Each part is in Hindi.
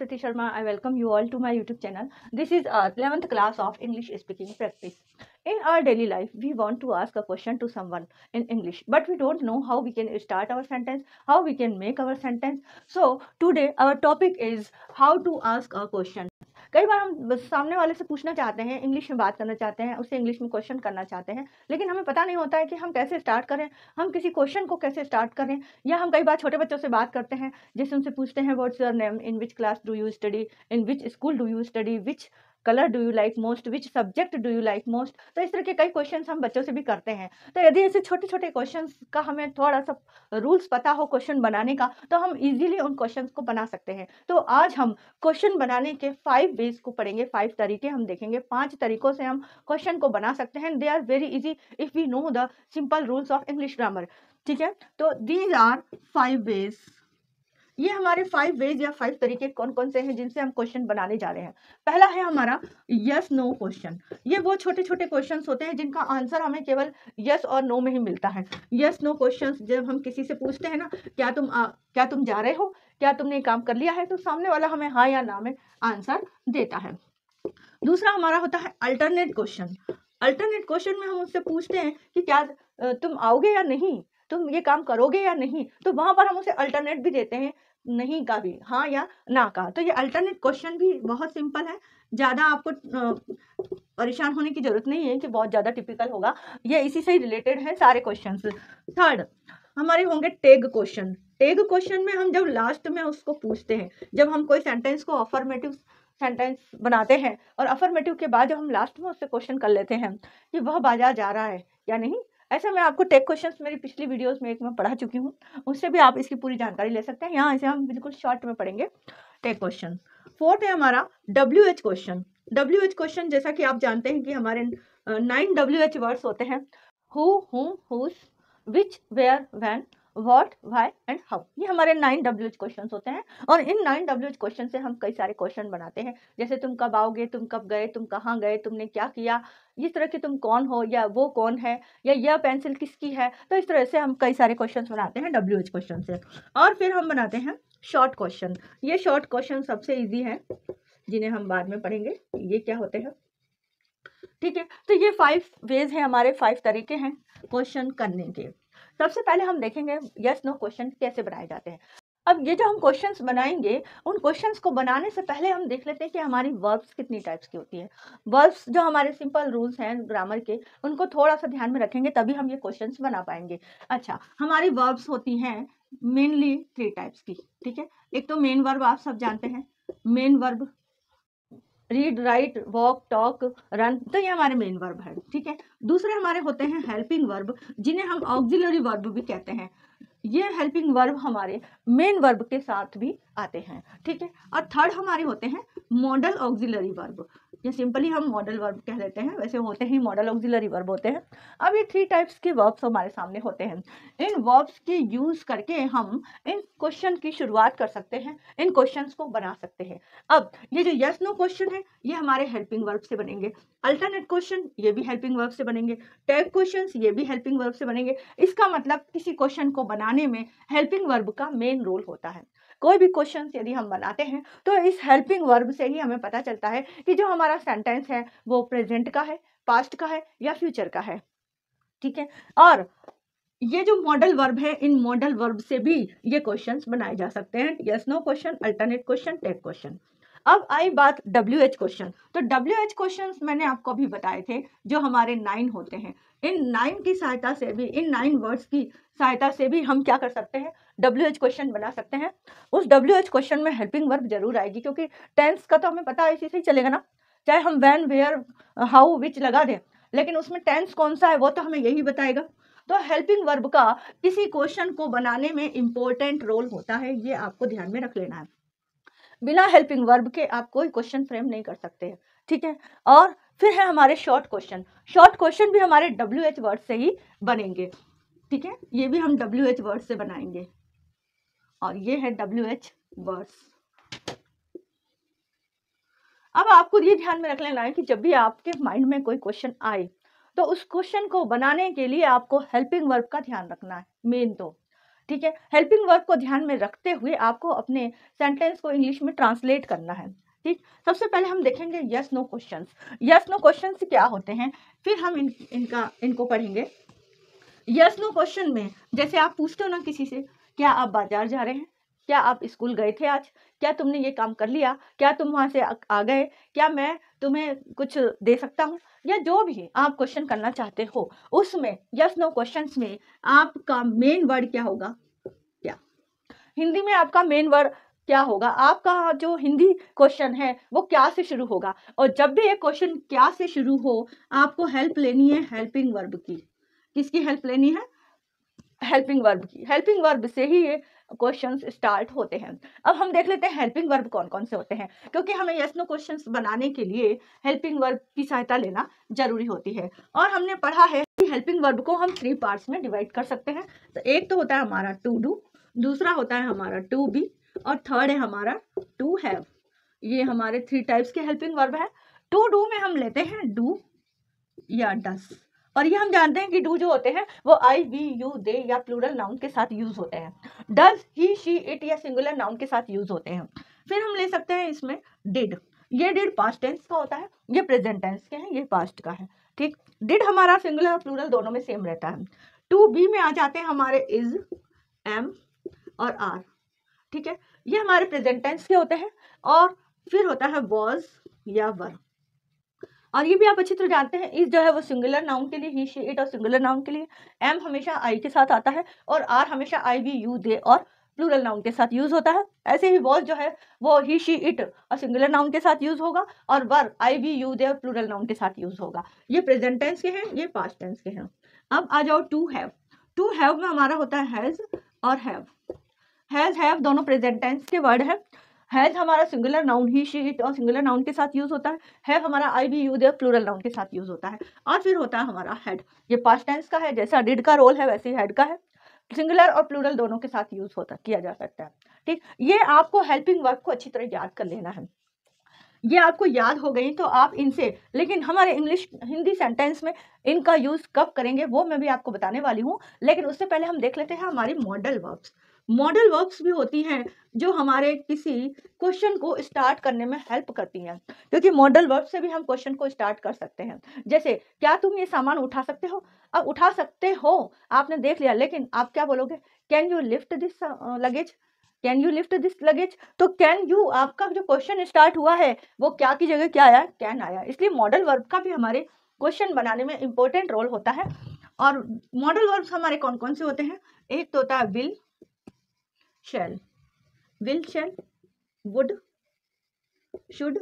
Priti Sharma. I welcome you all to my YouTube channel. This is 11th class of English speaking practice. In our daily life, we want to ask a question to someone in English, but we don't know how we can start our sentence, how we can make our sentence. So today our topic is how to ask a question. कई बार हम सामने वाले से पूछना चाहते हैं, इंग्लिश में बात करना चाहते हैं, उससे इंग्लिश में क्वेश्चन करना चाहते हैं, लेकिन हमें पता नहीं होता है कि हम कैसे स्टार्ट करें, हम किसी क्वेश्चन को कैसे स्टार्ट करें। या हम कई बार छोटे बच्चों से बात करते हैं, जैसे उनसे पूछते हैं what's your name, in which class do you study, in which school do you study, which colour do you like most, which subject do you like most. तो इस तरह के कई क्वेश्चंस हम बच्चों से भी करते हैं। तो यदि ऐसे छोटे छोटे क्वेश्चंस का हमें थोड़ा सा रूल्स पता हो क्वेश्चन बनाने का, तो हम इजीली उन क्वेश्चंस को बना सकते हैं। तो आज हम क्वेश्चन बनाने के 5 वेज को पढ़ेंगे, 5 तरीके हम देखेंगे। 5 तरीकों से हम क्वेश्चन को बना सकते हैं। They are very easy if we know the simple rules of English grammar. ठीक है, तो दीज आर 5 वेज। ये हमारे 5 वेज या 5 तरीके कौन कौन से हैं जिनसे हम क्वेश्चन बनाने जा रहे हैं। पहला है हमारा यस नो क्वेश्चन। ये वो छोटे छोटे क्वेश्चंस होते हैं जिनका आंसर हमें केवल यस और नो में ही मिलता है। यस नो क्वेश्चंस जब हम किसी से पूछते हैं ना, क्या तुम जा रहे हो, क्या तुमने काम कर लिया है, तो सामने वाला हमें हाँ या ना में आंसर देता है। दूसरा हमारा होता है अल्टरनेट क्वेश्चन। अल्टरनेट क्वेश्चन में हम उससे पूछते हैं कि क्या तुम आओगे या नहीं, तुम ये काम करोगे या नहीं, तो वहां पर हम उसे अल्टरनेट भी देते हैं, नहीं का भी, हाँ या ना का। तो ये अल्टरनेट क्वेश्चन भी बहुत सिंपल है, ज़्यादा आपको परेशान होने की जरूरत नहीं है कि बहुत ज़्यादा टिपिकल होगा। ये इसी से ही रिलेटेड है सारे क्वेश्चंस। थर्ड हमारे होंगे टैग क्वेश्चन। टैग क्वेश्चन में हम जब लास्ट में उसको पूछते हैं, जब हम कोई सेंटेंस को अफर्मेटिव सेंटेंस बनाते हैं और अफर्मेटिव के बाद जब हम लास्ट में उससे क्वेश्चन कर लेते हैं कि वह बाजार जा रहा है या नहीं। ऐसे मैं आपको टैग क्वेश्चंस मेरी पिछली वीडियोस में एक मैं पढ़ा चुकी हूँ, उससे भी आप इसकी पूरी जानकारी ले सकते हैं। यहाँ इसे हम बिल्कुल शॉर्ट में पढ़ेंगे टैग क्वेश्चन। फोर्थ है हमारा WH क्वेश्चन। WH क्वेश्चन जैसा कि आप जानते हैं कि हमारे 9 WH वर्ड्स होते हैं, who, whom, whose, which, where, when, what, why and how. ये हमारे 9 WH क्वेश्चन होते हैं और इन 9 WH क्वेश्चन से हम कई सारे क्वेश्चन बनाते हैं, जैसे तुम कब आओगे, तुम कब गए, तुम कहाँ गए, तुमने क्या किया, इस तरह के तुम कौन हो, या वो कौन है, या यह पेंसिल किसकी है। तो इस तरह से हम कई सारे क्वेश्चन बनाते हैं WH क्वेश्चन से। और फिर हम बनाते हैं शॉर्ट क्वेश्चन। ये शॉर्ट क्वेश्चन सबसे ईजी है, जिन्हें हम बाद में पढ़ेंगे ये क्या होते हैं। ठीक है, तो ये 5 वेज हैं, हमारे 5 तरीके हैं क्वेश्चन करने के। सबसे पहले हम देखेंगे यस नो क्वेश्चन कैसे बनाए जाते हैं। अब ये जो हम क्वेश्चंस बनाएंगे, उन क्वेश्चंस को बनाने से पहले हम देख लेते हैं कि हमारी वर्ब्स कितनी टाइप्स की होती है। वर्ब्स जो हमारे सिंपल रूल्स हैं ग्रामर के, उनको थोड़ा सा ध्यान में रखेंगे तभी हम ये क्वेश्चंस बना पाएंगे। अच्छा, हमारी वर्ब्स होती हैं मेनली 3 टाइप्स की। ठीक है, एक तो मेन वर्ब आप सब जानते हैं, main verb read, right, walk, talk, run, तो ये हमारे मेन वर्ब है। ठीक है, दूसरे हमारे होते हैं हेल्पिंग वर्ब, जिन्हें हम ऑक्सिलरी वर्ब भी कहते हैं। ये हेल्पिंग वर्ब हमारे मेन वर्ब के साथ भी आते हैं। ठीक है, और थर्ड हमारे होते हैं मॉडल ऑक्सिलरी वर्ब, ये सिंपली हम मॉडल वर्ब कह लेते हैं, वैसे होते ही मॉडल ऑक्सिलरी वर्ब होते हैं। अब ये 3 टाइप्स के वर्ब्स हमारे सामने होते हैं। इन वर्ब्स के यूज करके हम इन क्वेश्चन की शुरुआत कर सकते हैं, इन क्वेश्चंस को बना सकते हैं। अब ये जो यस नो क्वेश्चन है ये हमारे हेल्पिंग वर्ब से बनेंगे, अल्टरनेट क्वेश्चन ये भी हेल्पिंग वर्ब से बनेंगे, टैग क्वेश्चंस ये भी हेल्पिंग वर्ब से बनेंगे। इसका मतलब किसी क्वेश्चन को बनाने में हेल्पिंग वर्ब का मेन रोल होता है। कोई भी क्वेश्चन यदि हम बनाते हैं तो इस हेल्पिंग वर्ब से ही हमें पता चलता है कि जो हमारा सेंटेंस है वो प्रेजेंट का है, पास्ट का है या फ्यूचर का है। ठीक है, और ये जो मॉडल वर्ब है, इन मॉडल वर्ब से भी ये क्वेश्चंस बनाए जा सकते हैं, yes no question, alternate question, tag question. अब आई बात WH क्वेश्चन। तो WH क्वेश्चंस मैंने आपको अभी बताए थे, जो हमारे 9 होते हैं। इन 9 की सहायता से भी, इन 9 वर्ड्स की सहायता से भी हम क्या कर सकते हैं, WH क्वेश्चन बना सकते हैं। उस WH क्वेश्चन में हेल्पिंग वर्ब जरूर आएगी, क्योंकि टेंस का तो हमें पता है, इसी से ही चलेगा ना, चाहे हम व्हेन, वेयर, हाउ, विच लगा दें, लेकिन उसमें टेंस कौन सा है वो तो हमें यही बताएगा। तो हेल्पिंग वर्ब का किसी क्वेश्चन को बनाने में इंपॉर्टेंट रोल होता है, ये आपको ध्यान में रख लेना है। बिना हेल्पिंग वर्ब के आप कोई क्वेश्चन फ्रेम नहीं कर सकते हैं। ठीक है, और फिर है हमारे शॉर्ट क्वेश्चन। शॉर्ट क्वेश्चन भी हमारे WH वर्ड से ही बनेंगे। ठीक है, ये भी हम WH वर्ड से बनाएंगे, और ये है WH वर्ड्स। अब आपको ये ध्यान में रख लेना है कि जब भी आपके माइंड में कोई क्वेश्चन आए तो उस क्वेश्चन को बनाने के लिए आपको हेल्पिंग वर्ब का ध्यान रखना है मेन। तो ठीक है। हेल्पिंग वर्ब को ध्यान में रखते हुए आपको अपने सेंटेंस को इंग्लिश में ट्रांसलेट करना है। ठीक, सबसे पहले हम देखेंगे yes no questions. Yes no questions क्या होते हैं, फिर हम इनको पढ़ेंगे। यस नो क्वेश्चन में जैसे आप पूछते हो ना किसी से, क्या आप बाजार जा रहे हैं, क्या आप स्कूल गए थे आज, क्या तुमने ये काम कर लिया, क्या तुम वहां से आ गए, क्या मैं तुम्हें कुछ दे सकता हूँ, या जो भी आप क्वेश्चन करना चाहते हो, उसमें यस नो क्वेश्चंस में आपका मेन वर्ड क्या होगा, क्या हिंदी में आपका मेन वर्ड क्या होगा, आपका जो हिंदी क्वेश्चन है वो क्या से शुरू होगा। और जब भी एक क्वेश्चन क्या से शुरू हो, आपको हेल्प लेनी है हेल्पिंग वर्ब की। किसकी हेल्प लेनी है, हेल्पिंग वर्ब की। हेल्पिंग वर्ब से ही ये क्वेश्चंस स्टार्ट होते हैं। अब हम देख लेते हैं हेल्पिंग वर्ब कौन कौन से होते हैं, क्योंकि हमें यस नो क्वेश्चंस बनाने के लिए हेल्पिंग वर्ब की सहायता लेना जरूरी होती है। और हमने पढ़ा है कि हेल्पिंग वर्ब को हम 3 पार्ट्स में डिवाइड कर सकते हैं। तो एक तो होता है हमारा टू डू, दूसरा होता है हमारा टू बी, और थर्ड है हमारा टू हैव। ये हमारे 3 टाइप्स के हेल्पिंग वर्ब है। टू डू में हम लेते हैं डू या डस, और ये हम जानते हैं कि डू जो होते हैं वो आई वी यू दे या प्लूरल नाउन के साथ यूज होते हैं। डज ही शी इट या सिंगुलर नाउन के साथ यूज होते हैं। फिर हम ले सकते हैं इसमें डिड। ये डिड पास्ट टेंस का होता है, ये प्रेजेंट टेंस के हैं, ये पास्ट का है। ठीक, डिड हमारा सिंगुलर और प्लूरल दोनों में सेम रहता है। टू बी में आ जाते हैं हमारे इज, एम और आर। ठीक है, ये हमारे प्रेजेंट टेंस के होते हैं। और फिर होता है वॉज या वर, और ये भी आप अच्छी तरह जानते हैं, इस जो है वो सिंगुलर नाउन के लिए, ही शी इट और सिंगुलर नाउन के लिए। एम हमेशा आई के साथ आता है, और आर हमेशा आई वी यू दे और प्लूरल नाउन के साथ यूज होता है। ऐसे ही वॉज जो है वो ही शी इट और सिंगुलर नाउन के साथ यूज होगा, और वर आई वी यू दे और प्लूरल नाउन के साथ यूज होगा। ये प्रेजेंट टेंस के हैं, ये पास्ट टेंस के हैं। अब आ जाओ टू हैव। टू हैव में हमारा होता है हैज और हैव। हैज हैव दोनों प्रेजेंट टेंस के वर्ड है। हैज हमारा singular noun he she it और सिंगुलर नाउन के साथ यूज होता है। हैव हमारा I we you they plural noun के साथ यूज होता है। और फिर होता है हमारा हैड, ये पास्ट टेंस का है, जैसा डिड का रोल है वैसे ही हैड का है। सिंगुलर और प्लूरल दोनों के साथ यूज होता किया जा सकता है। ठीक, ये आपको हेल्पिंग वर्ब को अच्छी तरह याद कर लेना है। ये आपको याद हो गई तो आप इनसे, लेकिन हमारे इंग्लिश हिंदी सेंटेंस में इनका यूज कब करेंगे वो मैं भी आपको बताने वाली हूँ। लेकिन उससे पहले हम देख लेते हैं हमारी मॉडल वर्ब्स। मॉडल वर्ब्स भी होती हैं जो हमारे किसी क्वेश्चन को स्टार्ट करने में हेल्प करती हैं, क्योंकि मॉडल वर्ब से भी हम क्वेश्चन को स्टार्ट कर सकते हैं। जैसे, क्या तुम ये सामान उठा सकते हो। अब उठा सकते हो आपने देख लिया, लेकिन आप क्या बोलोगे, can you lift this luggage, can you lift this luggage. तो कैन यू आपका जो क्वेश्चन स्टार्ट हुआ है वो क्या की जगह क्या आया, कैन आया। इसलिए मॉडल वर्ब का भी हमारे क्वेश्चन बनाने में इंपॉर्टेंट रोल होता है। और मॉडल वर्ब्स हमारे कौन कौन से होते हैं, एक तो होता है will shall, will shall, would, should,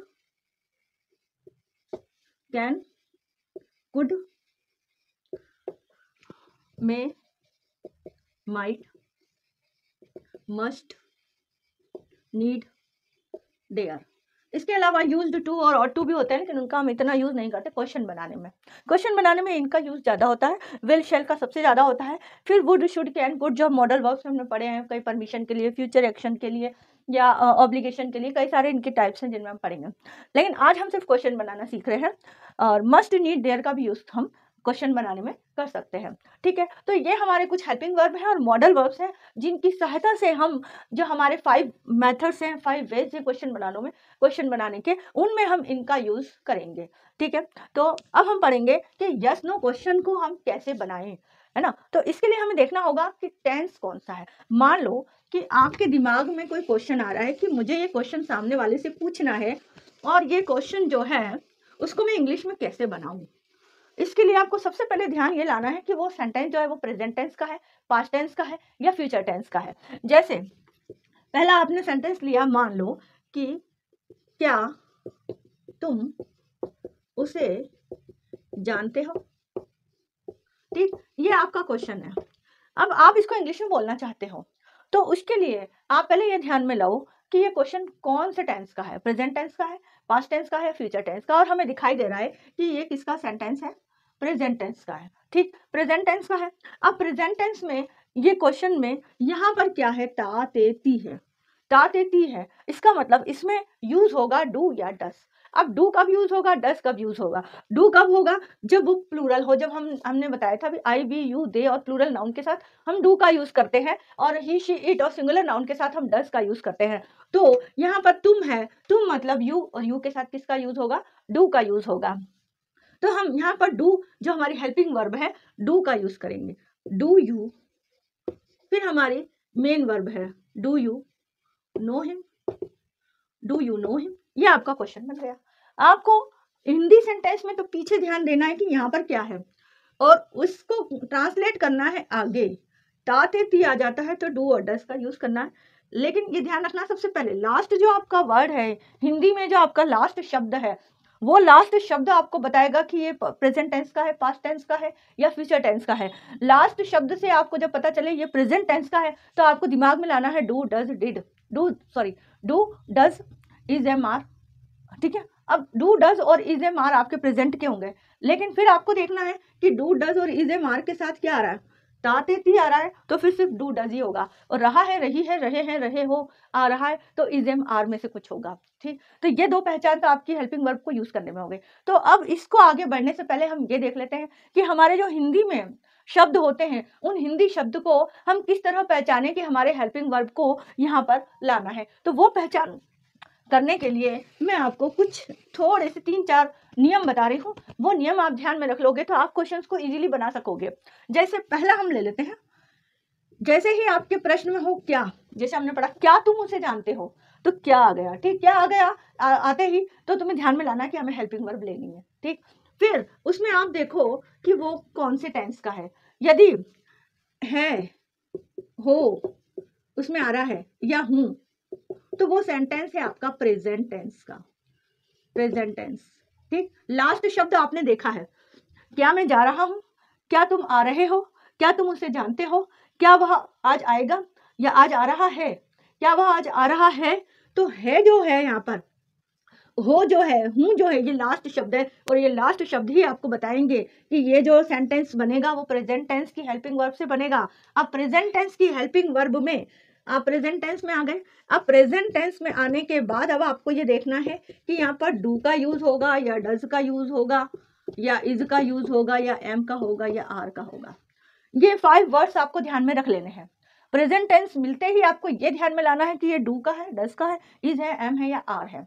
can, could, may, might, must, need, dare. इसके अलावा यूज्ड टू और ऑट टू भी होते हैं, लेकिन उनका हम इतना यूज नहीं करते क्वेश्चन बनाने में। क्वेश्चन बनाने में इनका यूज ज्यादा होता है, विल शेल का सबसे ज्यादा होता है। फिर वुड, शुड, कैन, कुड जो मॉडल वर्ब्स हमने पढ़े हैं, कई परमिशन के लिए, फ्यूचर एक्शन के लिए या ऑब्लिगेशन के लिए, कई सारे इनके टाइप्स हैं जिनमें हम पढ़ेंगे। लेकिन आज हम सिर्फ क्वेश्चन बनाना सीख रहे हैं, और मस्ट, नीड, डेयर का भी यूज हम क्वेश्चन बनाने में कर सकते हैं। ठीक है, तो ये हमारे कुछ हेल्पिंग वर्ब हैं और मॉडल वर्ब्स हैं, जिनकी सहायता से हम जो हमारे 5 मेथड्स हैं, 5 वेज हैं क्वेश्चन बनाने के, उनमें हम इनका यूज करेंगे। ठीक है, तो अब हम पढ़ेंगे कि यस नो क्वेश्चन को हम कैसे बनाएं, है ना। तो इसके लिए हमें देखना होगा कि टेंस कौन सा है। मान लो कि आपके दिमाग में कोई क्वेश्चन आ रहा है कि मुझे ये क्वेश्चन सामने वाले से पूछना है, और ये क्वेश्चन जो है उसको मैं इंग्लिश में कैसे बनाऊं। इसके लिए आपको सबसे पहले ध्यान ये लाना है कि वो सेंटेंस जो है वो प्रेजेंट टेंस का है, पास्ट टेंस का है या फ्यूचर टेंस का है। जैसे पहला आपने सेंटेंस लिया, मान लो कि क्या तुम उसे जानते हो। ठीक, ये आपका क्वेश्चन है। अब आप इसको इंग्लिश में बोलना चाहते हो, तो उसके लिए आप पहले ये ध्यान में लाओ कि ये क्वेश्चन कौन से टेंस का है, प्रेजेंट टेंस का है, पास्ट टेंस का है, फ्यूचर टेंस का। और हमें दिखाई दे रहा है कि ये किसका सेंटेंस है, प्रेजेंट टेंस का है। ठीक, प्रेजेंट टेंस का है। अब प्रेजेंट टेंस में ये क्वेश्चन में यहाँ पर क्या है, ता, ते, ती है। ता ते ती है, इसका मतलब इसमें यूज होगा डू या डस। अब डू कब यूज होगा, डस कब यूज होगा? डू कब होगा? जब वो प्लूरल हो, जब हमने बताया था आई बी यू दे और प्लूरल नाउन के साथ हम डू का यूज करते हैं, और ही शी इट और सिंगुलर नाउन के साथ हम डस का यूज करते हैं। तो यहाँ पर तुम है, तुम मतलब यू, और यू के साथ किसका यूज होगा? डू का यूज होगा। तो हम यहाँ पर डू जो हमारी हेल्पिंग वर्ब है, डू का यूज करेंगे। डू यू, फिर हमारी मेन वर्ब है do you know him, do you know him. ये आपका क्वेश्चन बन गया। आपको हिंदी सेंटेंस में तो पीछे ध्यान देना है कि यहाँ पर क्या है, और उसको ट्रांसलेट करना है आगे। ता ते ती आ जाता है तो डू और डस का यूज करना है, लेकिन ये ध्यान रखना सबसे पहले लास्ट जो आपका वर्ड है हिंदी में, जो आपका लास्ट शब्द है, वो लास्ट शब्द आपको बताएगा कि ये प्रेजेंट टेंस का है, पास्ट टेंस का है या फ्यूचर टेंस का है। लास्ट शब्द से आपको जब पता चले ये प्रेजेंट टेंस का है, तो आपको दिमाग में लाना है do does did, do does is am are, ठीक है। अब डू डज और इज एम आर आपके प्रेजेंट के होंगे, लेकिन फिर आपको देखना है कि डू डज और इज एम आर के साथ क्या आ रहा है, ता ते ती आ रहा है, तो फिर सिर्फ डू डज ही होगा, और रहा है, रही है, रहे हैं, रहे हो आ रहा है, तो इज एम आर में से कुछ होगा, ठीक। तो ये दो पहचान तो आपकी हेल्पिंग वर्ब को यूज करने में हो गई। तो अब इसको आगे बढ़ने से पहले हम ये देख लेते हैं कि हमारे जो हिंदी में शब्द होते हैं, उन हिंदी शब्द को हम किस तरह पहचाने कि हमारे हेल्पिंग वर्ब को यहाँ पर लाना है। तो वो पहचान करने के लिए मैं आपको कुछ थोड़े से 3-4 नियम बता रही हूँ। वो नियम आप ध्यान में रख लोगे तो आप क्वेश्चंस को इजीली बना सकोगे। जैसे पहला हम ले लेते हैं, जैसे ही आपके प्रश्न में हो क्या, जैसे हमने पढ़ा क्या तुम उसे जानते हो, तो क्या आ गया, ठीक। क्या आ गया, आते ही तो तुम्हें ध्यान में लाना है कि हमें हेल्पिंग वर्ब लेनी है, ठीक। फिर उसमें आप देखो कि वो कौन से टेंस का है। यदि है, हो उसमें आ रहा है, या हूं, तो वो सेंटेंस है आपका प्रेजेंट टेंस का, प्रेजेंट टेंस, ठीक। लास्ट शब्द आपने देखा है, क्या मैं जा रहा हूं, क्या तुम आ रहे हो, क्या तुम उसे जानते हो, क्या वह आज आएगा या आज आ रहा है, क्या वह आज आ रहा है। तो है जो है यहाँ पर, हो जो है, हूं जो है, ये लास्ट शब्द है, और ये लास्ट शब्द ही आपको बताएंगे कि ये जो सेंटेंस बनेगा वो प्रेजेंट टेंस की हेल्पिंग वर्ब से बनेगा। अब प्रेजेंट टेंस की हेल्पिंग वर्ब में आप प्रेजेंट टेंस में आ गए। अब प्रेजेंट टेंस में आने के बाद अब आपको ये देखना है कि यहाँ पर डू का यूज होगा या डज का यूज होगा या इज का यूज होगा या एम का होगा या आर का होगा। ये 5 वर्ड्स आपको ध्यान में रख लेने हैं। प्रेजेंट टेंस मिलते ही आपको ये ध्यान में लाना है कि ये डू का है, डज का है, इज है, एम है या आर है।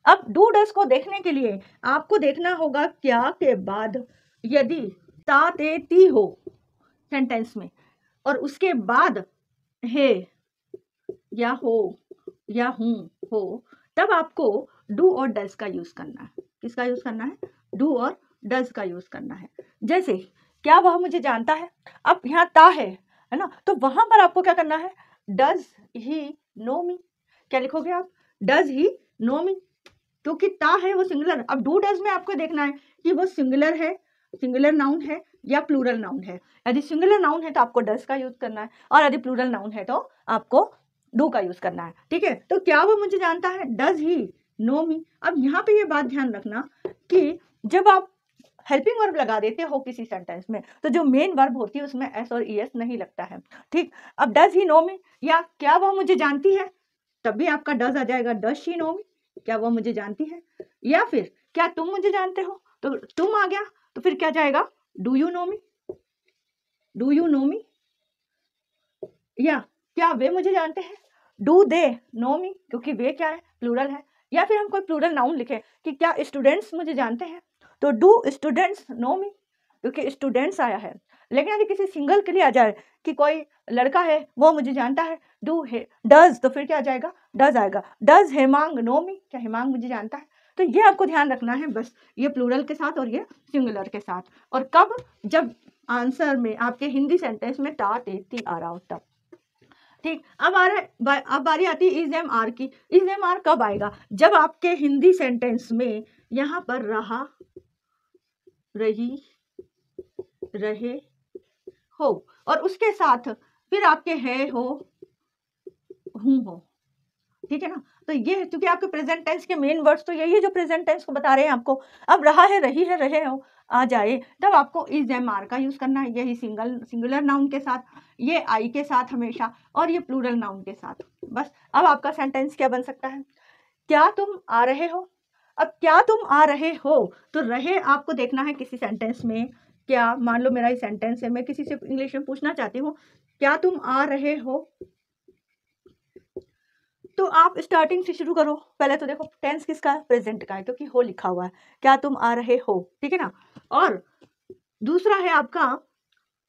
अब डू डज को देखने के लिए आपको देखना होगा क्या के बाद यदि ता ते ती हो सेंटेंस में, और उसके बाद है या हो या हूं हो, तब आपको डू और डज का यूज करना है। किसका यूज करना है? डू और डज का यूज करना है। जैसे क्या वह मुझे जानता है, अब यहाँ ता है ना, तो वहां पर आपको क्या करना है, डज ही नो मी। क्या लिखोगे आप? डज ही नो मी, क्योंकि ता है वो सिंगुलर। अब डू डज में आपको देखना है कि वो सिंगुलर है, सिंगुलर नाउन है या प्लूरल नाउन है। यदि सिंगुलर नाउन है तो आपको डज का यूज करना है, और यदि प्लूरल नाउन है तो आपको डू का यूज करना है, ठीक है। तो क्या वो मुझे जानता है, डज ही नो मी। अब यहाँ पे ये बात ध्यान रखना कि जब आप हेल्पिंग वर्ब लगा देते हो किसी सेंटेंस में, तो जो मेन वर्ब होती है उसमें एस और ईएस नहीं लगता है, ठीक। अब डज ही नो मी या क्या वह मुझे जानती है, तब भी आपका डज आ जाएगा, डज शी नो मी, क्या वह मुझे जानती है। या फिर क्या तुम मुझे जानते हो, तो तुम आ गया, तो फिर क्या जाएगा, do you know me, do you know me. या क्या वे मुझे जानते हैं, डू दे नो मी, क्योंकि वे क्या है, प्लूरल है। या फिर हम कोई प्लूरल नाउन लिखें कि क्या स्टूडेंट्स मुझे जानते हैं, तो डू स्टूडेंट्स नो मी, क्योंकि स्टूडेंट्स आया है। लेकिन यदि किसी सिंगल के लिए आ जाए कि कोई लड़का है वो मुझे जानता है, डू है डज, तो फिर क्या आ जाएगा, डज आएगा। डज हेमांग नो मी, क्या हेमांग मुझे जानता है। तो ये आपको ध्यान रखना है बस, ये प्लूरल के साथ और ये सिंगुलर के साथ। और कब, जब आंसर में आपके हिंदी सेंटेंस में टा ते ती आ रहा हो तब, ठीक। अब आ रहा है, अब बारी आती है इज एम आर की। इज एम आर कब आएगा, जब आपके हिंदी सेंटेंस में यहाँ पर रहा, रही, रहे, हो, और उसके साथ फिर आपके है, हो, हूं, हो, ठीक है ना। तो ये है, क्योंकि आपके प्रेजेंट टेंस के मेन वर्ड्स तो यही है जो प्रेजेंट टेंस को बता रहे हैं आपको। अब रहा है, रही है, रहे हो आ जाए, तब आपको इज एम आर का यूज करना है, यही सिंगुलर नाउन के साथ, ये आई के साथ हमेशा, और ये प्लूरल नाउन के साथ। बस अब आपका सेंटेंस क्या बन सकता है, क्या तुम आ रहे हो। अब क्या तुम आ रहे हो, तो रहे आपको देखना है किसी सेंटेंस में, क्या, मान लो मेरा ये सेंटेंस है, मैं किसी से इंग्लिश में पूछना चाहती हूँ क्या तुम आ रहे हो, तो आप स्टार्टिंग से शुरू करो। पहले तो देखो टेंस किसका है, प्रेजेंट का है, क्योंकि हो लिखा हुआ है, क्या तुम आ रहे हो, ठीक है ना। और दूसरा है आपका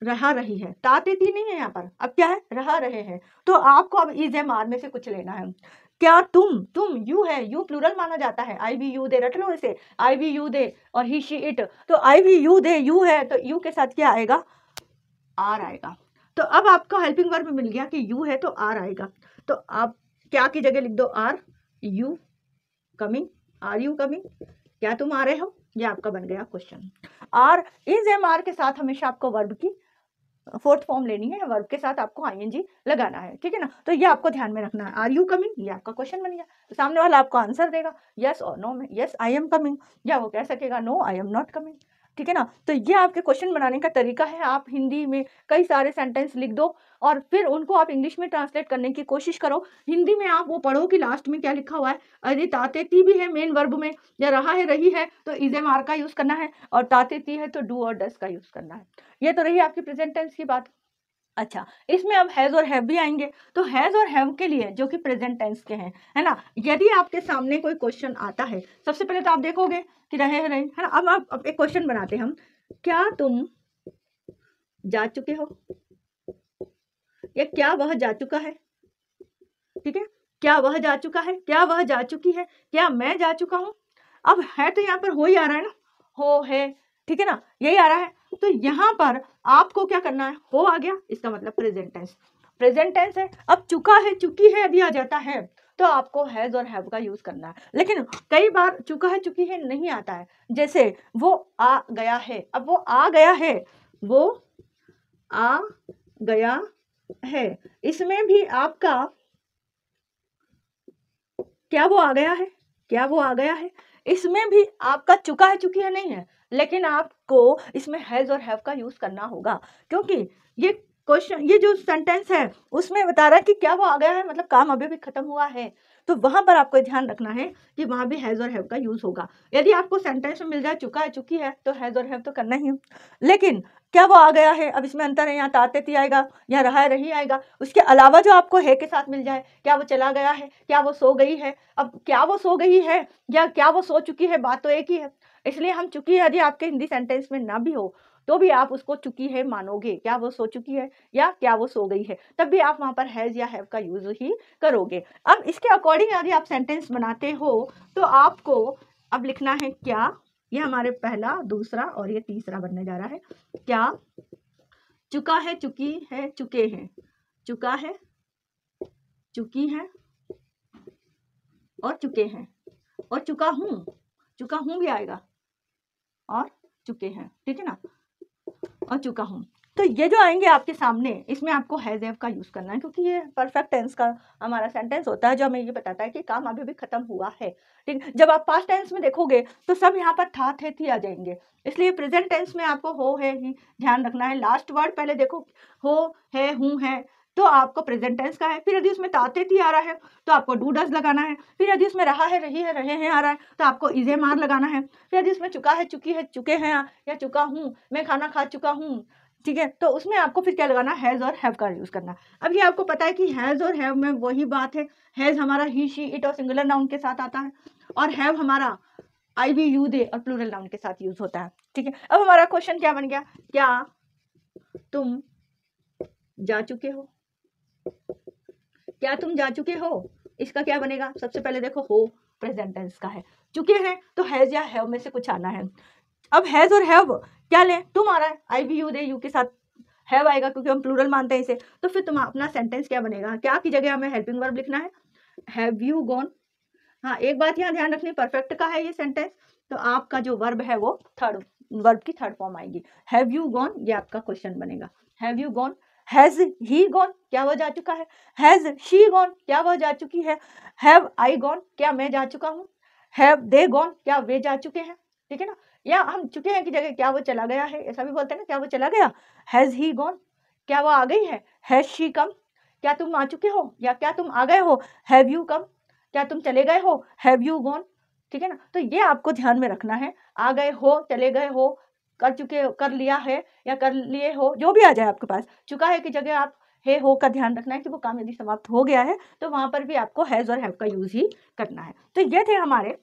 रहा रही है, ताते ती नहीं है यहाँ पर, अब क्या है, रहा रहे हैं। तो आपको अब इज एम आर में से कुछ लेना है। क्या तुम यू है, यू प्लूरल माना जाता है, आई वी यू दे, रट लो इसे, आई वी यू दे और ही शी इट, तो आई वी यू दे यू है, तो यू के साथ क्या आएगा, आर आएगा। तो अब आपको हेल्पिंग वर्ब मिल गया कि यू है तो आर आएगा। तो आप क्या की जगह लिख दो are you coming, are you coming, क्या तुम आ रहे हो, ये आपका बन गया question. Are is am are के साथ हमेशा आपको वर्ब की फोर्थ फॉर्म लेनी है, वर्ब के साथ आपको आईएनजी लगाना है, ठीक है ना। तो ये आपको ध्यान में रखना है, आर यू कमिंग, ये आपका क्वेश्चन बन गया। तो सामने वाला आपको आंसर देगा यस और नो में, यस आई एम कमिंग, या वो कह सकेगा no I am not coming, ठीक है ना। तो ये आपके क्वेश्चन बनाने का तरीका है। आप हिंदी में कई सारे सेंटेंस लिख दो और फिर उनको आप इंग्लिश में ट्रांसलेट करने की कोशिश करो। हिंदी में आप वो पढ़ो कि लास्ट में क्या लिखा हुआ है, यदि ताते ती भी है मेन वर्ब में, या रहा है रही है तो इज एम आर का यूज करना है, और ताते ती है तो डू और डस का यूज करना है। ये तो रही आपकी प्रेजेंट टेंस की बात। अच्छा, इसमें अब हैज और हैव भी आएंगे। तो हैज और हैव के लिए जो कि प्रेजेंट टेंस के हैं, है ना, यदि आपके सामने कोई क्वेश्चन आता है, सबसे पहले तो आप देखोगे कि रहे है ना। अब एक क्वेश्चन बनाते हैं हम, क्या तुम जा चुके हो, या क्या वह जा चुका है, ठीक है, क्या वह जा चुका है, क्या वह जा चुकी है, क्या मैं जा चुका हूं। अब है तो यहाँ पर हो ही आ रहा है ना, हो है, ठीक है ना, यही आ रहा है। तो यहाँ पर आपको क्या करना है, हो आ गया, इसका मतलब प्रेजेंट टेंस, प्रेजेंट टेंस है। अब चुका है चुकी है यदि आ जाता है तो आपको हैज और हैव का यूज करना है। लेकिन कई बार चुका है चुकी है नहीं आता है, जैसे वो आ गया है, अब वो आ गया है, वो आ गया है, इसमें भी आपका क्या वो आ गया है, क्या वो आ गया है, इसमें भी आपका चुका है चुकी है नहीं है, लेकिन आपको इसमें हैज और हैव का यूज करना होगा, क्योंकि ये क्वेश्चन, ये जो सेंटेंस है उसमें बता रहा है कि क्या वो आ गया है, मतलब काम अभी भी खत्म हुआ है। तो वहां पर आपको ध्यान रखना है कि वहां भी हैज और हैव का यूज होगा। यदि आपको सेंटेंस में मिल जाए चुका है चुकी है तो हैज और हैव तो करना ही है, लेकिन क्या वो आ गया है, अब इसमें अंतर है, यहाँ ताते ती आएगा, यहाँ रहा है रही आएगा। उसके अलावा जो आपको है के साथ मिल जाए, क्या वो चला गया है, क्या वो सो गई है। अब क्या वो सो गई है या क्या वो सो चुकी है, बात तो एक ही है। इसलिए हम चुकी है यदि आपके हिंदी सेंटेंस में ना भी हो तो भी आप उसको चुकी है मानोगे, क्या वो सो चुकी है या क्या वो सो गई है, तब भी आप वहां पर हैज या हैव का यूज ही करोगे। अब इसके अकॉर्डिंग यदि आप सेंटेंस बनाते हो तो आपको अब लिखना है क्या, ये हमारे पहला, दूसरा और ये तीसरा बनने जा रहा है। क्या चुका है चुकी है चुके हैं, चुका है चुकी है और चुके हैं, और चुका हूं भी आएगा, और चुके हैं, ठीक है ना, और चुका हूं। तो ये जो आएंगे आपके सामने, इसमें आपको हैज हैव का यूज करना है, क्योंकि ये परफेक्ट टेंस का हमारा सेंटेंस होता है जो हमें ये बताता है कि काम अभी भी खत्म हुआ है, ठीक। जब आप पास्ट टेंस में देखोगे तो सब यहाँ पर था थे थी आ जाएंगे, इसलिए प्रेजेंट टेंस में आपको हो है ही ध्यान रखना है। लास्ट वर्ड पहले देखो, हो है हूं है, तो आपको प्रेजेंट टेंस का है। फिर यदि उसमें ताते थी आ रहा है तो आपको डू डज लगाना है। फिर यदि उसमें रहा है रही है रहे हैं आ रहा है तो आपको इज एम आर लगाना है। फिर यदि उसमें चुका है चुकी है चुके हैं या चुका हूं, मैं खाना खा चुका हूं, ठीक है, तो उसमें आपको फिर क्या लगाना, हैज और हैव का यूज करना। अब ये आपको पता है कि हैज और हैव में वही बात है, हैज हमारा ही शी इट और सिंगुलर नाउन के साथ आता है, और हैव हमारा आई वी यू दे और प्लूरल नाउन के साथ यूज होता है, ठीक है। अब हमारा क्वेश्चन क्या बन गया, क्या तुम जा चुके हो, क्या तुम जा चुके हो, इसका क्या बनेगा, सबसे पहले देखो हो प्रेजेंट टेंस का है, चुके हैं तो हैज या हैव में से कुछ आना है। अब हैज और हैव क्या लें, तुम आ रहा है, आई वी यू दे, यू के साथ हैव आएगा क्योंकि हम प्लूरल मानते हैं इसे। तो फिर तुम अपना सेंटेंस क्या बनेगा, क्या की जगह हमें हेल्पिंग वर्ब लिखना है, हैव यू गॉन। हाँ, एक बात यहाँ ध्यान रखनी, परफेक्ट का है ये सेंटेंस, तो आपका जो वर्ब है वो थर्ड वर्ब की थर्ड फॉर्म आएगी, हैव यू गॉन, ये आपका क्वेश्चन बनेगा, have you gone. Has he gone, क्या वह जा चुका है? हैज़ शी गॉन, क्या वह जा चुकी है? हैव आई गॉन, क्या मैं जा चुका हूँ? हैव दे गॉन, क्या वे जा चुके हैं? ठीक है ना। या हम चुके हैं की जगह क्या वो चला गया है, ऐसा भी बोलते हैं ना, क्या वो चला गया? हैज़ ही गॉन, क्या वो आ गई है? हैज़ शी कम, क्या तुम आ चुके हो या क्या तुम आ गए हो? हैव यू कम, क्या तुम चले गए हो? Have you gone. ठीक है ना। तो ये आपको ध्यान में रखना है, आ गए हो, चले गए हो, कर चुके, कर लिया है या कर लिए हो, जो भी आ जाए आपके पास, चुका है की जगह आप है हो का ध्यान रखना है कि वो काम यदि समाप्त हो गया है तो वहां पर भी आपको हैज और हैव का यूज ही करना है। तो ये थे हमारे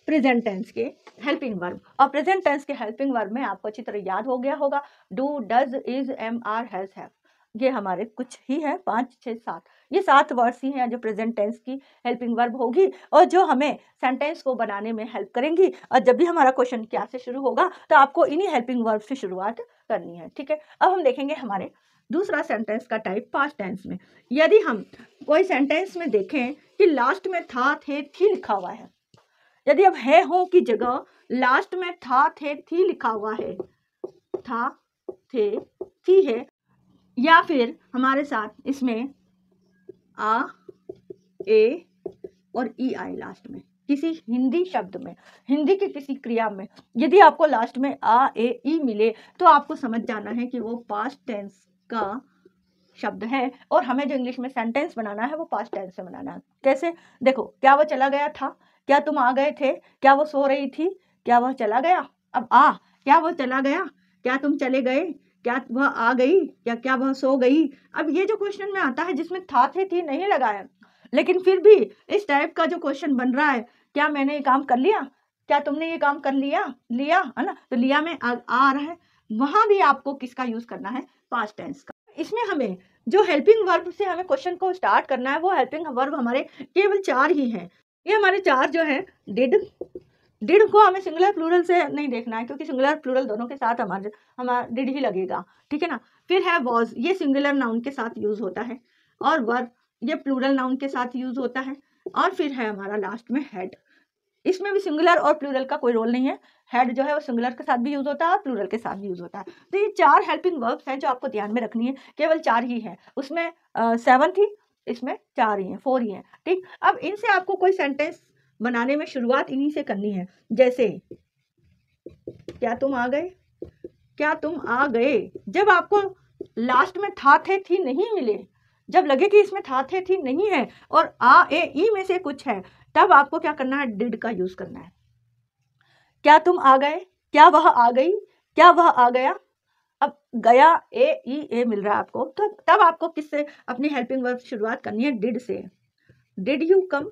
प्रेजेंट टेंस के हेल्पिंग वर्ब। और प्रेजेंट टेंस के हेल्पिंग वर्ब में आपको अच्छी तरह याद हो गया होगा do, does, is, am, are, has, have. ये हमारे कुछ ही है, 5, 6, 7, ये 7 वर्ड्स ही हैं जो प्रेजेंट टेंस की हेल्पिंग वर्ब होगी और जो हमें सेंटेंस को बनाने में हेल्प करेंगी। और जब भी हमारा क्वेश्चन क्या से शुरू होगा तो आपको इन्हीं हेल्पिंग वर्ब से शुरुआत करनी है। ठीक है। अब हम देखेंगे हमारे दूसरा सेंटेंस का टाइप पास्ट टेंस में। यदि हम कोई सेंटेंस में देखें कि लास्ट में था, थे, थी लिखा हुआ है, यदि अब है हो की जगह लास्ट में था, थे, थी लिखा हुआ है, था, थे, थी है, या फिर हमारे साथ इसमें आ, ए और ई आए लास्ट में, किसी हिंदी शब्द में, हिंदी की किसी क्रिया में यदि आपको लास्ट में आ, ए, ई मिले तो आपको समझ जाना है कि वो पास्ट टेंस का शब्द है और हमें जो इंग्लिश में सेंटेंस बनाना है वो पास्ट टेंस से बनाना है। कैसे? देखो, क्या वो चला गया था, क्या तुम आ गए थे, क्या वो सो रही थी, क्या वह चला गया। अब आ, क्या वो चला गया, क्या तुम चले गए, क्या वह आ गई या क्या वह सो गई। अब ये जो क्वेश्चन में आता है जिसमें था, थे, थी नहीं लगाया, लेकिन फिर भी इस टाइप का जो क्वेश्चन बन रहा है, क्या मैंने ये काम कर लिया, क्या तुमने ये काम कर लिया, लिया है ना, तो लिया में आ रहा है, वहां भी आपको किसका यूज करना है? पास्ट टेंस का। इसमें हमें जो हेल्पिंग वर्ब से हमें क्वेश्चन को स्टार्ट करना है वो हेल्पिंग वर्ब हमारे केवल 4 ही हैं। ये हमारे 4 जो है डिड को हमें सिंगुलर प्लूरल से नहीं देखना है क्योंकि सिंगुलर प्लूरल दोनों के साथ हमारा डिड ही लगेगा। ठीक है ना। फिर है वॉज, ये सिंगुलर नाउन के साथ यूज होता है, और वर ये प्लूरल नाउन के साथ यूज होता है, और फिर है हमारा लास्ट में हेड। इसमें भी सिंगुलर और प्लूरल का कोई रोल नहीं है, हेड जो है वो सिंगुलर के साथ भी यूज होता है और प्लूरल के साथ भी यूज होता है। तो ये 4 हेल्पिंग वर्ब्स हैं जो आपको ध्यान में रखनी है, केवल 4 ही है, उसमें 7 थी, इसमें 4 ही हैं, 4 ही हैं। ठीक। अब इनसे आपको कोई सेंटेंस बनाने में शुरुआत इन्हीं से करनी है। जैसे क्या तुम आ गए, क्या तुम आ गए, जब आपको लास्ट में था, थे, थी नहीं मिले, जब लगे कि इसमें था, थे, थी नहीं है और आ, ए, ई में से कुछ है, तब आपको क्या करना है? डिड का यूज करना है। क्या तुम आ गए, क्या वह आ गई, क्या वह आ गया। अब गया ए, ई, ए मिल रहा है आपको, तो तब आपको किससे अपनी हेल्पिंग वर्ब शुरुआत करनी है? डिड से। Did you come,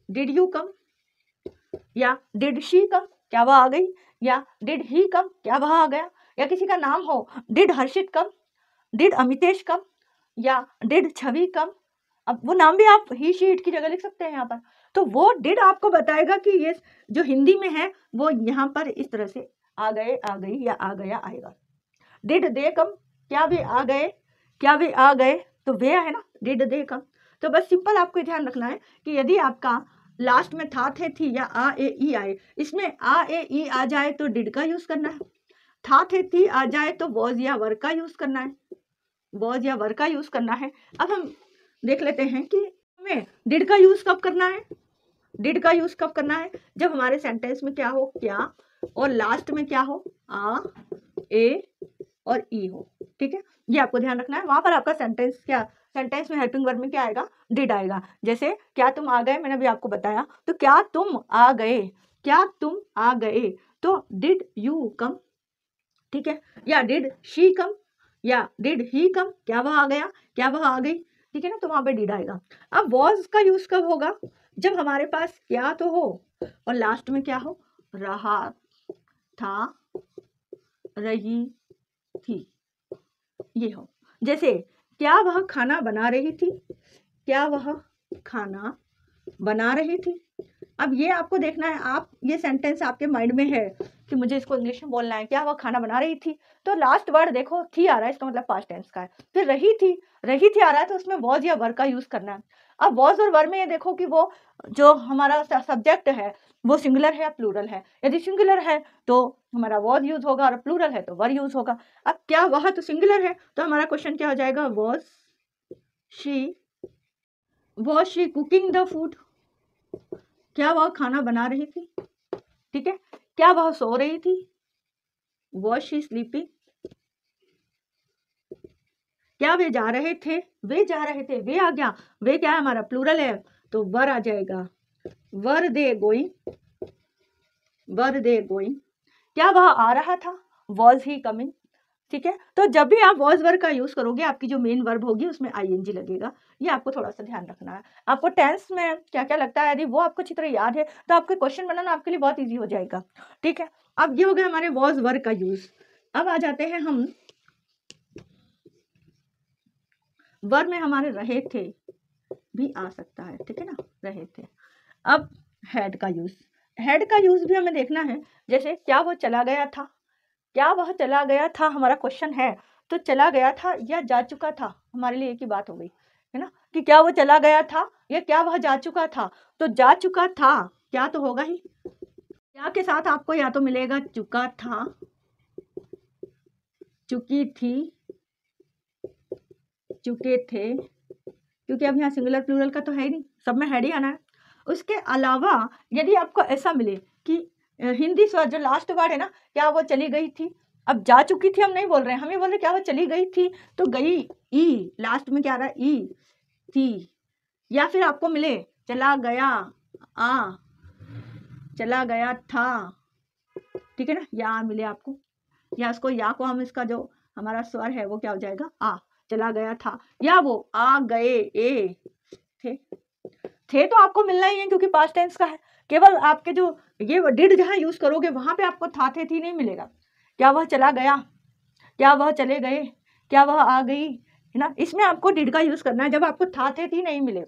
did you come, या डिड शी कम, क्या वह आ गई, या डिड ही कम, क्या वह आ गया। या किसी का नाम हो, did Harshit come, did Amitesh come, या डिड छवि कम। अब वो नाम भी आप ही शी इट की जगह लिख सकते हैं यहाँ पर, तो वो डिड आपको बताएगा कि ये जो हिंदी में है वो यहाँ पर इस तरह से आ गए, आ गई या आ गया आएगा। डिड दे कम, क्या वे आ गए, क्या वे आ गए, तो वे है ना, डिड दे कम। तो बस सिंपल आपको ध्यान रखना है कि यदि आपका लास्ट में था, थे, थी या आ, ए, ई आए, इसमें आ, ए, ई आ जाए तो डिड का यूज करना है, था, थे, थी आ जाए तो वॉज या वर का यूज करना है, वॉज या वर का यूज करना है। अब हम देख लेते हैं कि हमें डिड का यूज कब करना है। डिड का यूज कब करना है? जब हमारे सेंटेंस में क्या हो, क्या, और लास्ट में क्या हो, आ, ए और ई हो। ठीक है, ये आपको ध्यान रखना है। वहां पर आपका सेंटेंस क्या, सेंटेंस में हेल्पिंग वर्ब में क्या आएगा? डिड आएगा। जैसे क्या तुम आ गए, मैंने अभी आपको बताया, तो क्या तुम आ गए, क्या तुम आ गए, तो डिड यू कम। ठीक है, या डिड शी कम, या डिड ही कम, क्या वह आ गया, क्या वह आ गई। ठीक है ना, तो वहां पे डिड आएगा। अब वॉज का यूज कब होगा? जब हमारे पास क्या तो हो और लास्ट में क्या हो, रहा, था, रही, थी, ये हो। जैसे क्या वह खाना बना रही थी, क्या वह खाना बना रही थी। अब ये आपको देखना है, आप ये सेंटेंस आपके माइंड में है कि मुझे इसको इंग्लिश में बोलना है, क्या वह खाना बना रही थी, तो लास्ट वर्ड देखो थी आ रहा है, इसका मतलब पास्ट टेंस का है। फिर रही थी आ रहा है तो उसमें वॉज या वर का यूज करना है। अब वॉज और वर में ये देखो कि वो जो हमारा सब्जेक्ट है वो सिंगुलर है या प्लूरल है। यदि सिंगुलर है तो हमारा वॉज यूज होगा और प्लूरल है तो वर यूज होगा। अब क्या वह तो सिंगुलर है तो हमारा क्वेश्चन क्या हो जाएगा, was she cooking the food, क्या वह खाना बना रही थी। ठीक है, क्या वह सो रही थी, वॉज शी स्लीपिंग। क्या वे जा रहे थे, वे जा रहे थे, वे आ गया, वे क्या है हमारा प्लूरल है तो वर आ जाएगा, वर they going, were they going. क्या वह आ रहा था, वॉज ही कमिंग। ठीक है, तो जब भी आप वॉज वर्ब का यूज करोगे आपकी जो मेन वर्ब होगी उसमें आईएनजी लगेगा, ये आपको थोड़ा सा ध्यान रखना है। आपको टेंस में क्या क्या लगता है यदि वो आपको अच्छी तरह याद है तो आपके क्वेश्चन बनाना आपके लिए बहुत ईजी हो जाएगा। ठीक है, अब ये हो गया हमारे वॉज वर्ब का यूज। अब आ जाते हैं हम वर्ब में, हमारे रहे थे भी आ सकता है। ठीक है ना, रहे थे। अब हैड का यूज, हैड का यूज भी हमें देखना है। जैसे क्या वो चला गया था, क्या वह चला गया था, हमारा क्वेश्चन है तो चला गया था या जा चुका था, हमारे लिए एक ही बात हो गई है ना, कि क्या वो चला गया था या क्या वह जा चुका था। तो जा चुका था क्या तो होगा ही, क्या के साथ आपको या तो मिलेगा चुका था, चुकी थी, चुके थे, क्योंकि अब यहाँ सिंगुलर प्लूरल का तो है ही नहीं, सब में हेड ही आना है। उसके अलावा यदि आपको ऐसा मिले कि हिंदी स्वर जो लास्ट वर्ड है ना, क्या वो चली गई थी, अब जा चुकी थी हम नहीं बोल रहे हैं, हम ये बोल रहे क्या वो चली गई थी, तो गई ई लास्ट में क्या आ रहा है, ई थी। या फिर आपको मिले चला गया आ, चला गया था। ठीक है ना, या मिले आपको, या इसको या को हम इसका जो हमारा स्वर है वो क्या हो जाएगा आ, चला गया था, या वो आ गए ए थे तो आपको मिलना ही है क्योंकि पास्ट टेंस का है। केवल आपके जो ये डिड जहां यूज करोगे वहां पे आपको था थे थी नहीं मिलेगा। क्या वह चला गया, क्या वह चले गए, क्या वह आ गई, है ना, इसमें आपको डिड का यूज करना है जब आपको था थे थी नहीं मिले।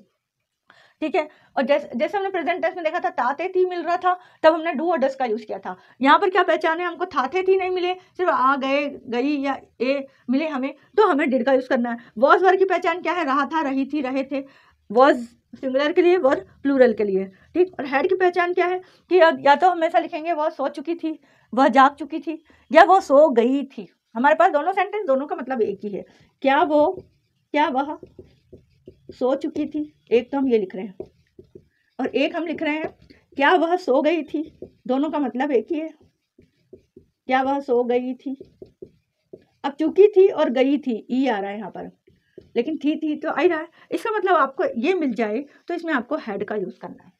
ठीक है, और जैसे हमने प्रेजेंट टेंस में देखा था था थे थी मिल रहा था तब हमने डू और डस का यूज किया था। यहाँ पर क्या पहचान है, हमको था थे थी नहीं मिले, सिर्फ आ गए गई या ए मिले हमें, तो हमें डिड का यूज करना है। वॉज वर्ब की पहचान क्या है, रहा था, रही थी, रहे थे, वॉज सिंगुलर के लिए, वर प्लूरल के लिए। ठीक, और हैड की पहचान क्या है कि या तो हमेशा लिखेंगे वह सो चुकी थी, वह जाग चुकी थी, या वो सो गई थी। हमारे पास दोनों सेंटेंस, दोनों का मतलब एक ही है, क्या वह सो चुकी थी, एक तो हम ये लिख रहे हैं और एक हम लिख रहे हैं क्या वह सो गई थी, दोनों का मतलब एक ही है, क्या वह सो गई थी। अब चुकी थी और गई थी ई आ रहा है यहाँ पर, लेकिन थी तो आ ही रहा है, इसका मतलब आपको ये मिल जाए तो इसमें आपको हैड का यूज करना है,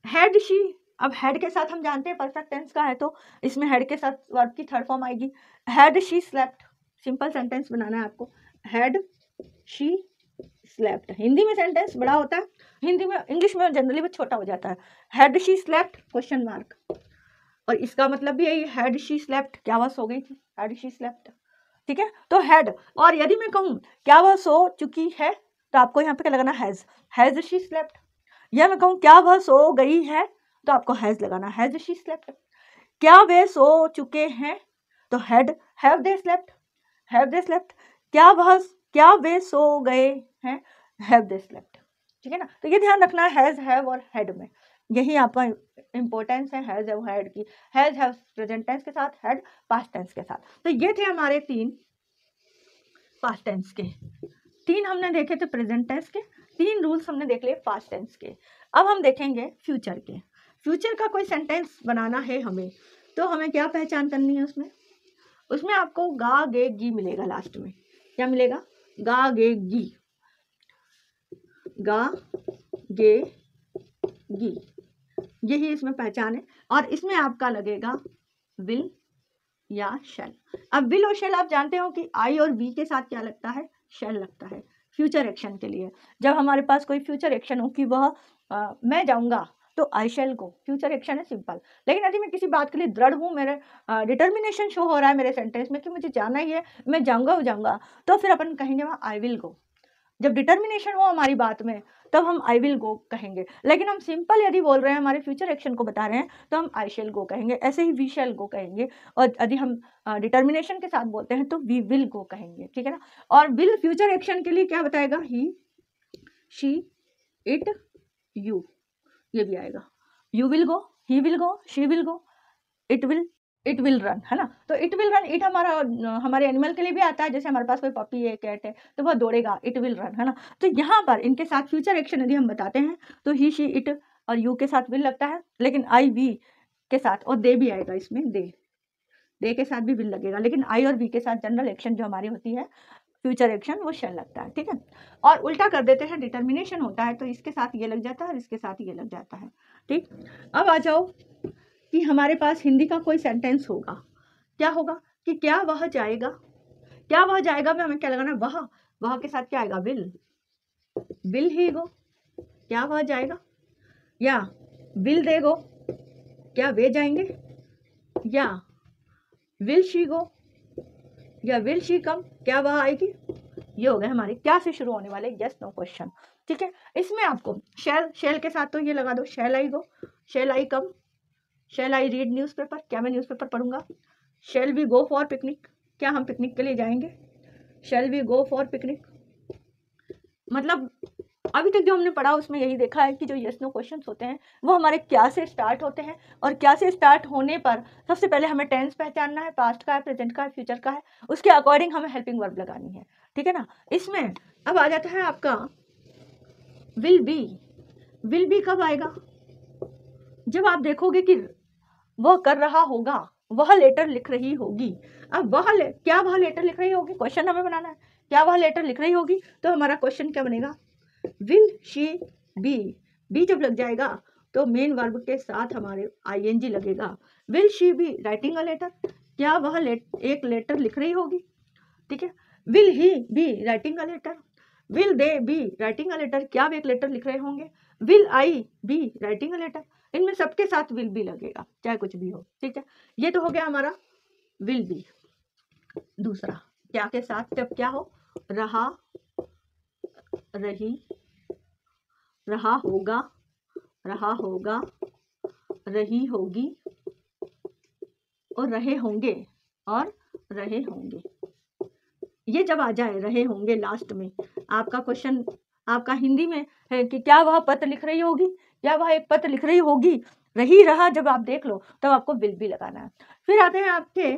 हैड शी। अब हैड के साथ हम जानते हैं परफेक्ट टेंस का है तो इसमें हैड के साथ वर्ब की थर्ड फॉर्म आएगी, had she slept. Simple sentence बनाना है आपको, हैड शी स्लेप्ट। हिंदी में सेंटेंस बड़ा होता है, हिंदी में, इंग्लिश में जनरली वो छोटा हो जाता है। Had she slept question mark, और इसका मतलब भी यही, हैड शी स्लेप्ट, क्या वह सो गई थी, हैड शी स्लेप्ट। ठीक है, तो हैड। और यदि मैं कहूँ क्या वह सो चुकी है तो आपको यहाँ पे क्या लगाना, हैज शी स्लेप्ट। या मैं कहूँ क्या वह सो गई है तो आपको हैज लगाना, हैज शी स्लेप्ट। क्या वे सो चुके हैं तो have they slept, have they slept. क्या वे सो गए हैं, हैव दे स्लेप्ट। ठीक है ना, तो ये ध्यान रखना है हैज, हैव और हैड में, यही आपका इंपॉर्टेंस है हैज और हैड की। हैज हैव प्रेजेंट टेंस के साथ, हैड पास्ट टेंस के साथ। तो ये थे हमारे 3 पास्ट टेंस के, 3 हमने देखे थे प्रेजेंट टेंस के, 3 रूल्स हमने देख लिए पास्ट टेंस के। अब हम देखेंगे फ्यूचर के। फ्यूचर का कोई सेंटेंस बनाना है हमें तो हमें क्या पहचान करनी है, उसमें आपको गा गे गी मिलेगा, लास्ट में क्या मिलेगा, गा गे गी, गा गे गी, यही इसमें पहचान है। और इसमें आपका लगेगा विल या शैल। अब विल और शैल आप जानते हो कि आई और वी के साथ क्या लगता है, शैल लगता है फ्यूचर एक्शन के लिए। जब हमारे पास कोई फ्यूचर एक्शन हो कि वह मैं जाऊंगा तो आई शैल गो, फ्यूचर एक्शन है सिंपल। लेकिन यदि मैं किसी बात के लिए दृढ़ हूँ, मेरे डिटर्मिनेशन शो हो रहा है मेरे सेंटेंस में कि मुझे जाना ही है, मैं जाऊंगा, तो फिर अपन कहेंगे वहाँ आई विल गो। जब डिटर्मिनेशन हो हमारी बात में तब हम आई विल गो कहेंगे। लेकिन हम सिंपल यदि बोल रहे हैं, हमारे फ्यूचर एक्शन को बता रहे हैं, तो हम आई शैल गो कहेंगे। ऐसे ही वी शैल गो कहेंगे, और यदि हम डिटर्मिनेशन के साथ बोलते हैं तो वी विल गो कहेंगे। ठीक है ना, और विल फ्यूचर एक्शन के लिए क्या बताएगा, ही शी, इट, यू, ये भी आएगा। You will go, he will go, she will go, it will run, है ना। तो इट विल रन, इट हमारे एनिमल के लिए भी आता है, जैसे हमारे पास कोई पपी है, कैट है, तो वह दौड़ेगा, इट विल रन, है ना। तो यहाँ पर इनके साथ फ्यूचर एक्शन यदि हम बताते हैं तो ही, शी, इट और यू के साथ विल लगता है, लेकिन आई, वी के साथ और दे भी आएगा इसमें, दे के साथ भी विल लगेगा, लेकिन आई और वी के साथ जनरल एक्शन जो हमारी होती है फ्यूचर एक्शन वो शेल लगता है, ठीक है। और उल्टा कर देते हैं, डिटर्मिनेशन होता है तो इसके साथ ये लग जाता है और इसके साथ ये लग जाता है, ठीक। अब आ जाओ कि हमारे पास हिंदी का कोई सेंटेंस होगा, क्या होगा कि क्या वह जाएगा, क्या वह जाएगा में हमें क्या लगाना, वह के साथ क्या आएगा, विल ही गो, क्या वह जाएगा, या विल दे गो, क्या वे जाएंगे, या विल शी गो, या विल शी कम, क्या वह आएगी। ये हो गए हमारे क्या से शुरू होने वाले यस नो क्वेश्चन, ठीक है। इसमें आपको शेल के साथ तो ये लगा दो, shall I go, shall I come, shall I read newspaper, क्या मैं न्यूज़पेपर पढ़ूंगा। Shall we go for picnic, क्या हम पिकनिक के लिए जाएंगे। Shall we go for picnic, मतलब अभी तक जो हमने पढ़ा उसमें यही देखा है कि जो यस नो क्वेश्चंस होते हैं वो हमारे क्या से स्टार्ट होते हैं, और क्या से स्टार्ट होने पर सबसे पहले हमें टेंस पहचानना है, पास्ट का है, प्रेजेंट का है, फ्यूचर का है, उसके अकॉर्डिंग हमें हेल्पिंग वर्ब लगानी है, ठीक है ना। इसमें अब आ जाता है आपका विल बी कब आएगा, जब आप देखोगे कि वह कर रहा होगा, वह लेटर लिख रही होगी। अब क्या वह लेटर लिख रही होगी, क्वेश्चन हमें बनाना है, क्या वह लेटर लिख रही होगी, तो हमारा क्वेश्चन क्या बनेगा, विल शी बी जब लग जाएगा तो मेन वर्ब के साथ हमारे आईएनजी लगेगा। Will she be writing a letter, क्या वह एक लेटर लिख रही होगी, ठीक है। Will he be writing a letter, will they be writing a letter, क्या वे एक लेटर लिख रहे होंगे। Will I be writing a letter, इनमें सबके साथ विल बी लगेगा, चाहे कुछ भी हो, ठीक है। ये तो हो गया हमारा विल बी। दूसरा क्या के साथ जब क्या हो, रहा, रही, रहा होगा, रही होगी, और रहे होंगे। ये जब आ जाए रहे होंगे लास्ट में, आपका क्वेश्चन आपका हिंदी में है कि क्या वह पत्र लिख रही होगी, क्या वह एक पत्र लिख रही होगी, रही रहा जब आप देख लो तब आपको विल भी लगाना है। फिर आते हैं आपके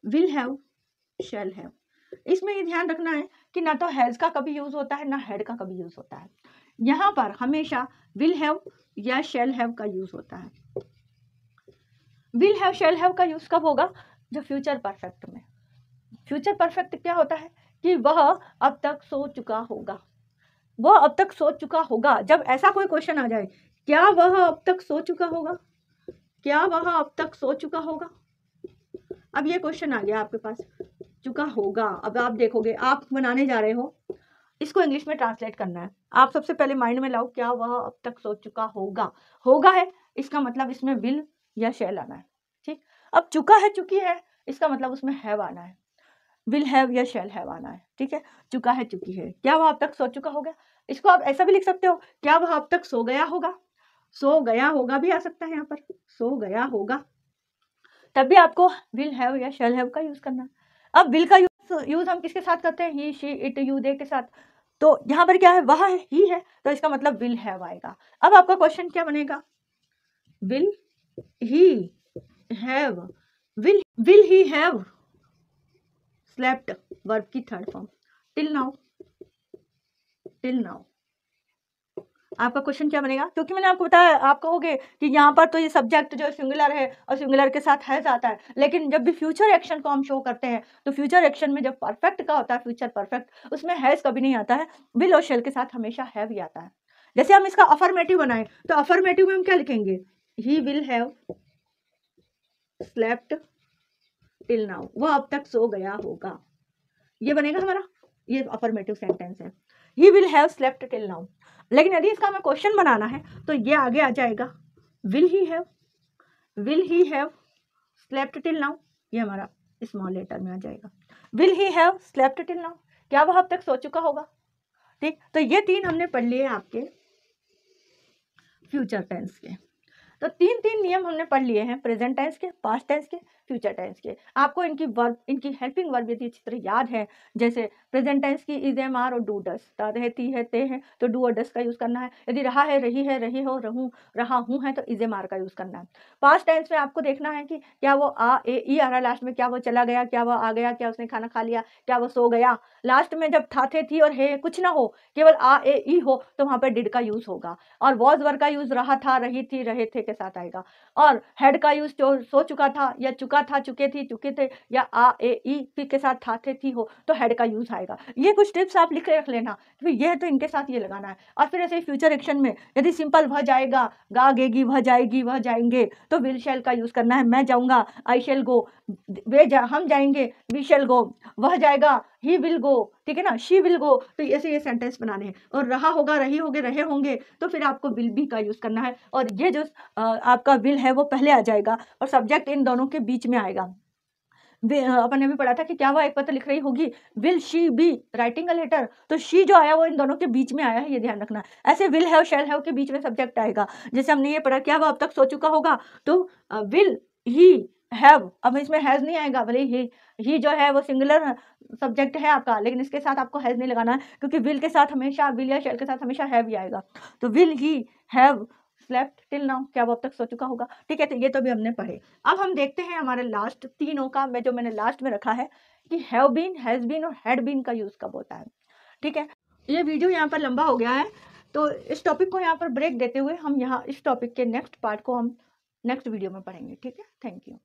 विल हैव, शैल हैव। इसमें ये ध्यान रखना है कि ना तो हैज का कभी यूज होता है ना हैड का कभी यूज होता है, यहाँ पर हमेशा विल हैव या शैल हैव का यूज होता है। विल हैव शैल हैव का यूज कब होगा, जब फ्यूचर परफेक्ट में। फ्यूचर परफेक्ट क्या होता है कि वह अब तक सो चुका होगा, वह अब तक सो चुका होगा। जब ऐसा कोई क्वेश्चन आ जाए, क्या वह अब तक सो चुका होगा, क्या वह अब तक सो चुका होगा। अब ये क्वेश्चन आ गया आपके पास, चुका होगा। अब आप देखोगे, आप बनाने जा रहे हो, इसको इंग्लिश में ट्रांसलेट करना है। आप सबसे पहले माइंड में लाओ, क्या वह अब तक सो चुका होगा है, इसका मतलब इसमें विल या शैल आना है, ठीक। अब चुका है, चुकी है, इसका मतलब उसमें हैव आना है, विल हैव या शैल हैव आना है, ठीक है। चुका है, चुकी है, क्या वह अब तक सो चुका होगा। इसको आप ऐसा भी लिख सकते हो, क्या वह अब तक सो गया होगा भी आ सकता है, यहाँ पर सो गया होगा, तब भी आपको विल हैव या शैल हैव का यूज करना है। अब विल का यूज हम किसके साथ करते हैं, ही, शी, इट, यू, दे के साथ। तो यहाँ पर क्या है, वह है, ही है, तो इसका मतलब विल हैव आएगा। अब आपका क्वेश्चन क्या बनेगा, will he have, will he have slept, verb की थर्ड फॉर्म, टिल नाउ। आपका क्वेश्चन क्या बनेगा, क्योंकि मैंने आपको बताया, आप कहोगे कि यहाँ पर तो ये सब्जेक्ट जो सिंगुलर है और सिंगुलर के साथ हैज आता है, लेकिन जब भी फ्यूचर एक्शन को हम शो करते हैं तो फ्यूचर एक्शन में जब परफेक्ट का होता है, फ्यूचर परफेक्ट, उसमें हैज कभी नहीं आता है, विल और शेल के साथ हमेशा हैव ही आता है। जैसे हम इसका अफर्मेटिव बनाए तो अफर्मेटिव में हम क्या लिखेंगे, he will have slept till now, वह अब तक सो गया होगा, ये बनेगा हमारा, ये अफर्मेटिव सेंटेंस है, he will have slept till now. लेकिन यदि इसका हमें क्वेश्चन बनाना है तो ये आगे आ जाएगा, will he have slept till now, ये हमारा स्मॉल लेटर में आ जाएगा, will he have slept till now, क्या वह अब तक सो चुका होगा, ठीक। तो ये तीन हमने पढ़ लिए आपके फ्यूचर टेंस के। तो 3 नियम हमने पढ़ लिए हैं, प्रेजेंट टेंस के, पास्ट टेंस के, फ्यूचर टेंस के। आपको इनकी हेल्पिंग वर्ब यदि अच्छी तरह याद है, जैसे प्रेजेंट टेंस की इज, एम, आर और डू, डस, रहे, ती है, ते है, तो डू और डस का यूज करना है। यदि रहा है, रही है, रही हो, रहूं, रहा हूं है, तो इज, एम, आर का यूज करना है। पास्ट टेंस में आपको देखना है कि क्या वो आ, ए, ई आ रहा है लास्ट में, क्या वो चला गया, क्या वो आ गया, क्या उसने खाना खा लिया, क्या वो सो गया। लास्ट में जब था, थे, थी और है कुछ ना हो, केवल आ, ए, ई हो, तो वहां पर डिड का यूज होगा। और वॉज वर्ब का यूज रहा था, रही थी, रहे थे के साथ आएगा। और हैड का यूज जो सो चुका था, या चुका था, चुके थी, चुके थे, या आ, ए, ई फिर के साथ था, थे, थी हो, तो हैड का यूज आएगा। ये कुछ टिप्स आप लिख के रख लेना, फिर ये तो इनके साथ ये लगाना है। और फिर ऐसे फ्यूचर एक्शन में यदि सिंपल वह जाएगा, गा गेगी, वह जाएगी, वह जाएंगे, तो विल शैल का यूज करना है। मैं जाऊंगा, आई शैल गो, हम जाएंगे, वी शैल गो, वह जाएगा, ही विल गो, ठीक है ना, शी विल गो। तो ऐसे ये सेंटेंस बनाने हैं। और रहा होगा, रही होगे, रहे होंगे, तो फिर आपको विल बी का यूज करना है। और ये जो आपका विल है वो पहले आ जाएगा और सब्जेक्ट इन दोनों के बीच में आएगा। अपन ने भी पढ़ा था कि क्या वह एक पत्र लिख रही होगी, will she be writing a letter, तो शी जो आया वो इन दोनों के बीच में आया है, ये ध्यान रखना। ऐसे विल हैव, शैल हैव के बीच में सब्जेक्ट आएगा। जैसे हमने ये पढ़ा, क्या वह अब तक सो चुका होगा, तो विल ही हैव, अब इसमें हैज नहीं आएगा, भले ही जो है वो सिंगुलर सब्जेक्ट है आपका, लेकिन इसके साथ आपको हैज नहीं लगाना है, क्योंकि विल के साथ हमेशा, विल या शैल के साथ हमेशा हैव ही आएगा। तो will he have slept till now, क्या वो अब तक सो चुका होगा, ठीक है। तो ये तो भी हमने पढ़े। अब हम देखते हैं हमारे लास्ट तीनों का, जो मैंने लास्ट में रखा है कि हैव बीन, हैज बीन और हैड बीन का यूज कब होता है, ठीक है। ये वीडियो यहाँ पर लंबा हो गया है, तो इस टॉपिक को यहाँ पर ब्रेक देते हुए हम यहाँ इस टॉपिक के नेक्स्ट पार्ट को हम नेक्स्ट वीडियो में पढ़ेंगे, ठीक है। Thank you.